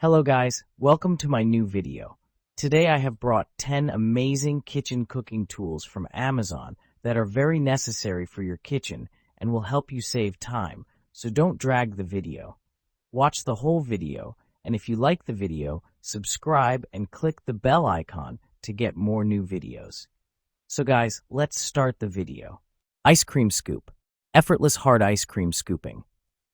Hello guys, welcome to my new video. Today I have brought 10 amazing kitchen cooking tools from Amazon that are very necessary for your kitchen and will help you save time, so don't drag the video. Watch the whole video, and if you like the video, subscribe and click the bell icon to get more new videos. So guys, let's start the video. Ice cream scoop. Effortless hard ice cream scooping.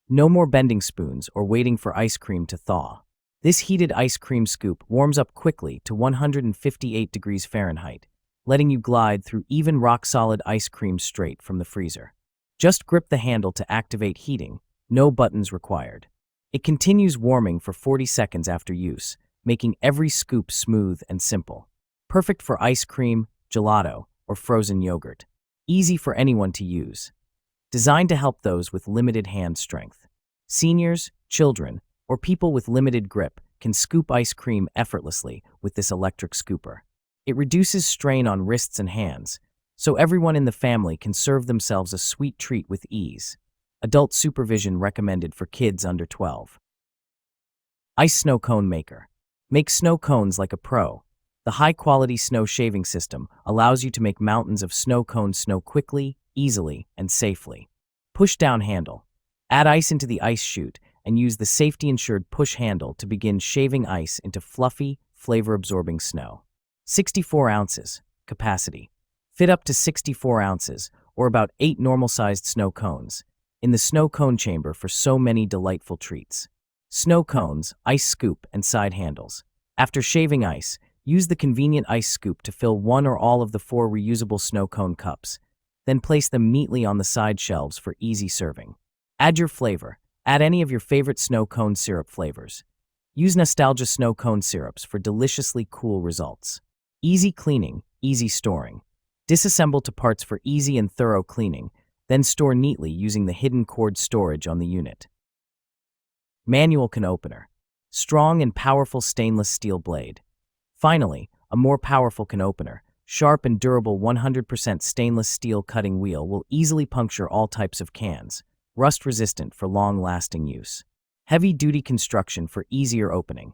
No more bending spoons or waiting for ice cream to thaw. This heated ice cream scoop warms up quickly to 158 degrees Fahrenheit, letting you glide through even rock-solid ice cream straight from the freezer. Just grip the handle to activate heating, no buttons required. It continues warming for 40 seconds after use, making every scoop smooth and simple. Perfect for ice cream, gelato, or frozen yogurt. Easy for anyone to use. Designed to help those with limited hand strength. Seniors, children, or people with limited grip can scoop ice cream effortlessly with this electric scooper. It reduces strain on wrists and hands, so everyone in the family can serve themselves a sweet treat with ease. Adult supervision recommended for kids under 12. Ice snow cone maker. Make snow cones like a pro. The high-quality snow shaving system allows you to make mountains of snow cones snow quickly, easily, and safely. Push-down handle. Add ice into the ice chute and use the safety-insured push handle to begin shaving ice into fluffy, flavor-absorbing snow. 64 ounces capacity. Fit up to 64 ounces, or about 8 normal-sized snow cones, in the snow cone chamber for so many delightful treats. Snow cones, ice scoop, and side handles. After shaving ice, use the convenient ice scoop to fill one or all of the 4 reusable snow cone cups, then place them neatly on the side shelves for easy serving. Add your flavor. Add any of your favorite snow cone syrup flavors. Use Nostalgia snow cone syrups for deliciously cool results. Easy cleaning, easy storing. Disassemble to parts for easy and thorough cleaning, then store neatly using the hidden cord storage on the unit. Manual can opener. Strong and powerful stainless steel blade. Finally, a more powerful can opener. Sharp and durable 100% stainless steel cutting wheel will easily puncture all types of cans. Rust-resistant for long-lasting use. Heavy-duty construction for easier opening.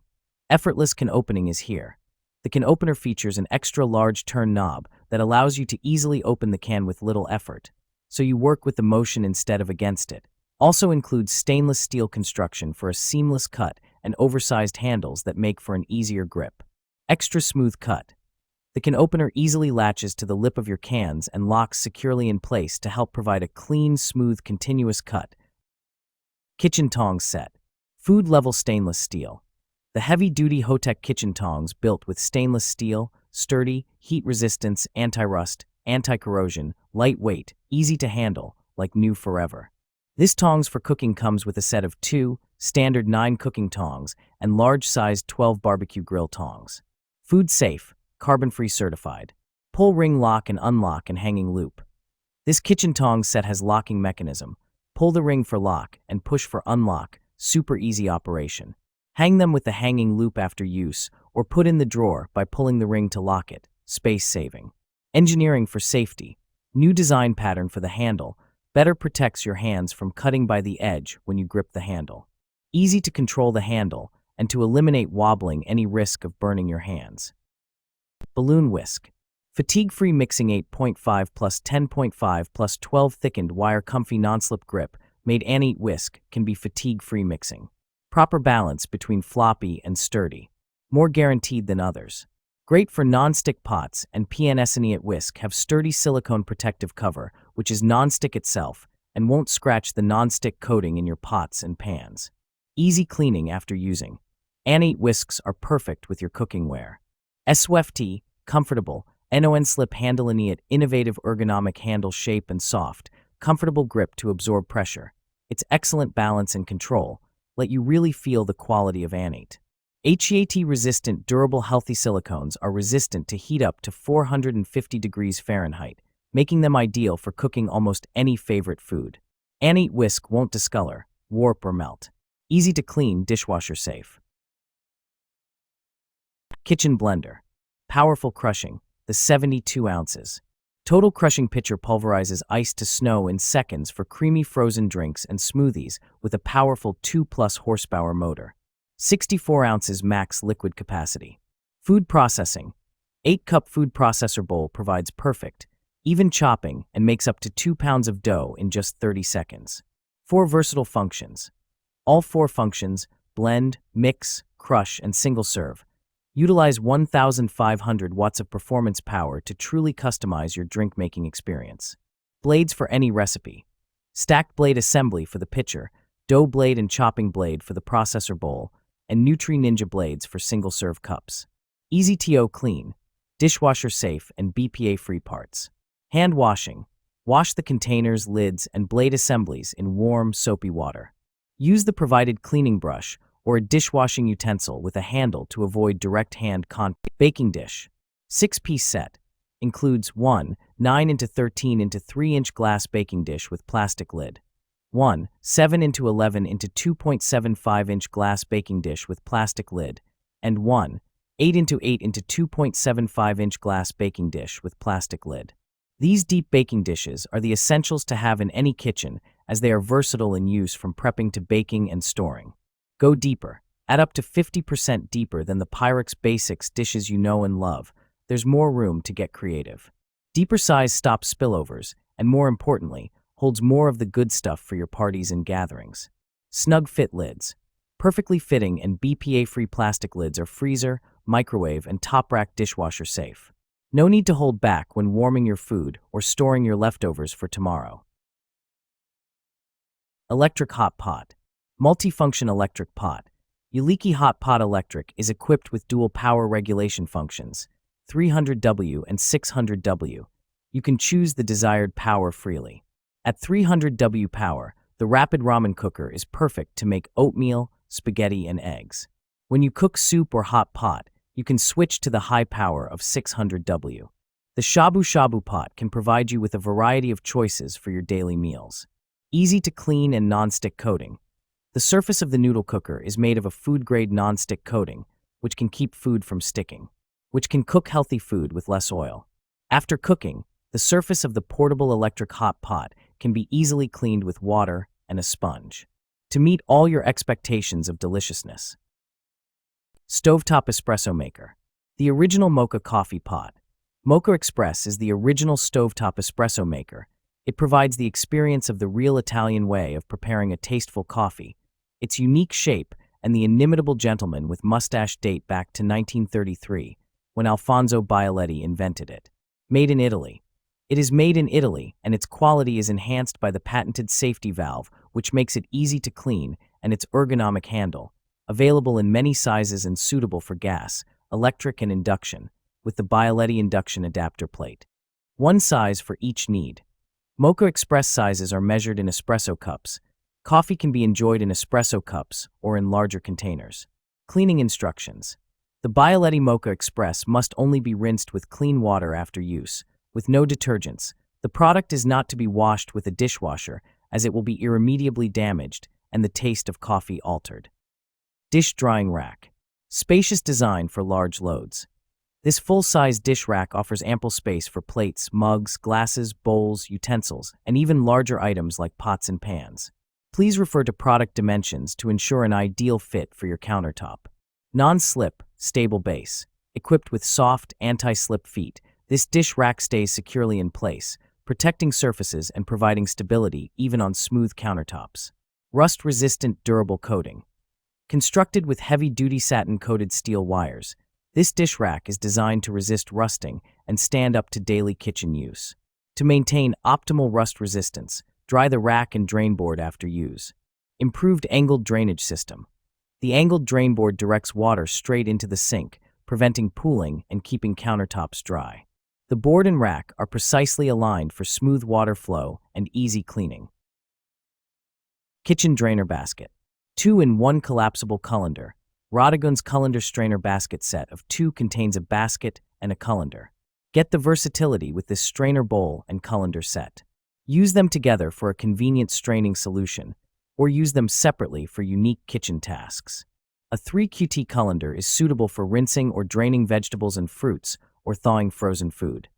Effortless can opening is here. The can opener features an extra-large turn knob that allows you to easily open the can with little effort, so you work with the motion instead of against it. Also includes stainless steel construction for a seamless cut and oversized handles that make for an easier grip. Extra smooth cut. The can opener easily latches to the lip of your cans and locks securely in place to help provide a clean, smooth, continuous cut. Kitchen tongs set. Food-level stainless steel. The heavy-duty Hotech kitchen tongs built with stainless steel, sturdy, heat resistance, anti-rust, anti-corrosion, lightweight, easy to handle, like new forever. This tongs for cooking comes with a set of 2 standard 9 cooking tongs and large-sized 12 barbecue grill tongs. Food safe. Carbon-free certified. Pull ring lock and unlock and hanging loop. This kitchen tongs set has locking mechanism. Pull the ring for lock and push for unlock, super easy operation. Hang them with the hanging loop after use or put in the drawer by pulling the ring to lock it, space saving. Engineering for safety. New design pattern for the handle, better protects your hands from cutting by the edge when you grip the handle. Easy to control the handle and to eliminate wobbling any risk of burning your hands. Balloon whisk. Fatigue-free mixing 8.5 plus 10.5 plus 12 thickened wire comfy non-slip grip made Annie whisk can be fatigue-free mixing. Proper balance between floppy and sturdy. More guaranteed than others. Great for non-stick pots, and PNSNE whisk have sturdy silicone protective cover which is non-stick itself and won't scratch the non-stick coating in your pots and pans. Easy cleaning after using. Annie whisks are perfect with your cooking ware. SWFT, comfortable, non-slip handle innovative ergonomic handle shape and soft, comfortable grip to absorb pressure. Its excellent balance and control let you really feel the quality of Annie. HEAT-resistant durable healthy silicones are resistant to heat up to 450 degrees Fahrenheit, making them ideal for cooking almost any favorite food. Annie whisk won't discolor, warp or melt. Easy to clean, dishwasher safe. Kitchen blender. Powerful crushing, the 72 ounces. Total crushing pitcher pulverizes ice to snow in seconds for creamy frozen drinks and smoothies with a powerful 2+ horsepower motor. 64 ounces max liquid capacity. Food processing. 8-cup food processor bowl provides perfect, even chopping and makes up to 2 pounds of dough in just 30 seconds. 4 versatile functions. All 4 functions, blend, mix, crush, and single serve, utilize 1,500 watts of performance power to truly customize your drink-making experience. Blades for any recipe. Stacked blade assembly for the pitcher, dough blade and chopping blade for the processor bowl, and Nutri Ninja blades for single-serve cups. Easy to clean, dishwasher safe, and BPA-free parts. Hand washing. Wash the containers, lids, and blade assemblies in warm, soapy water. Use the provided cleaning brush or a dishwashing utensil with a handle to avoid direct hand contact. Baking dish. 6-piece set. Includes 1 9x13 x 3-inch glass baking dish with plastic lid. 1 7x11 x 2.75-inch glass baking dish with plastic lid. And 1 8x8 x 2.75-inch glass baking dish with plastic lid. These deep baking dishes are the essentials to have in any kitchen, as they are versatile in use from prepping to baking and storing. Go deeper. Add up to 50% deeper than the Pyrex Basics dishes you know and love. There's more room to get creative. Deeper size stops spillovers, and more importantly, holds more of the good stuff for your parties and gatherings. Snug fit lids. Perfectly fitting and BPA-free plastic lids are freezer, microwave, and top rack dishwasher safe. No need to hold back when warming your food or storing your leftovers for tomorrow. Electric hot pot. Multifunction electric pot. Yuliki Hot Pot Electric is equipped with dual power regulation functions, 300W and 600W. You can choose the desired power freely. At 300W power, the rapid ramen cooker is perfect to make oatmeal, spaghetti, and eggs. When you cook soup or hot pot, you can switch to the high power of 600W. The shabu shabu pot can provide you with a variety of choices for your daily meals. Easy to clean and non-stick coating. The surface of the noodle cooker is made of a food-grade non-stick coating, which can keep food from sticking, which can cook healthy food with less oil. After cooking, the surface of the portable electric hot pot can be easily cleaned with water and a sponge to meet all your expectations of deliciousness. Stovetop espresso maker. The original mocha coffee pot. Mocha Express is the original stovetop espresso maker. It provides the experience of the real Italian way of preparing a tasteful coffee. Its unique shape and the inimitable gentleman with mustache date back to 1933, when Alfonso Bialetti invented it. Made in Italy. It is made in Italy, and its quality is enhanced by the patented safety valve, which makes it easy to clean, and its ergonomic handle, available in many sizes and suitable for gas, electric, and induction, with the Bialetti induction adapter plate. One size for each need. Mocha Express sizes are measured in espresso cups. Coffee can be enjoyed in espresso cups or in larger containers. Cleaning instructions. The Bialetti Mocha Express must only be rinsed with clean water after use, with no detergents. The product is not to be washed with a dishwasher, as it will be irremediably damaged and the taste of coffee altered. Dish drying rack. Spacious design for large loads. This full-size dish rack offers ample space for plates, mugs, glasses, bowls, utensils, and even larger items like pots and pans. Please refer to product dimensions to ensure an ideal fit for your countertop. Non-slip, stable base. Equipped with soft, anti-slip feet, this dish rack stays securely in place, protecting surfaces and providing stability even on smooth countertops. Rust-resistant, durable coating. Constructed with heavy-duty satin-coated steel wires, this dish rack is designed to resist rusting and stand up to daily kitchen use. To maintain optimal rust resistance, dry the rack and drain board after use. Improved angled drainage system. The angled drain board directs water straight into the sink, preventing pooling and keeping countertops dry. The board and rack are precisely aligned for smooth water flow and easy cleaning. Kitchen drainer basket. 2-in-1 collapsible colander. Rodigun's colander strainer basket set of 2 contains a basket and a colander. Get the versatility with this strainer bowl and colander set. Use them together for a convenient straining solution, or use them separately for unique kitchen tasks. A 3QT colander is suitable for rinsing or draining vegetables and fruits, or thawing frozen food.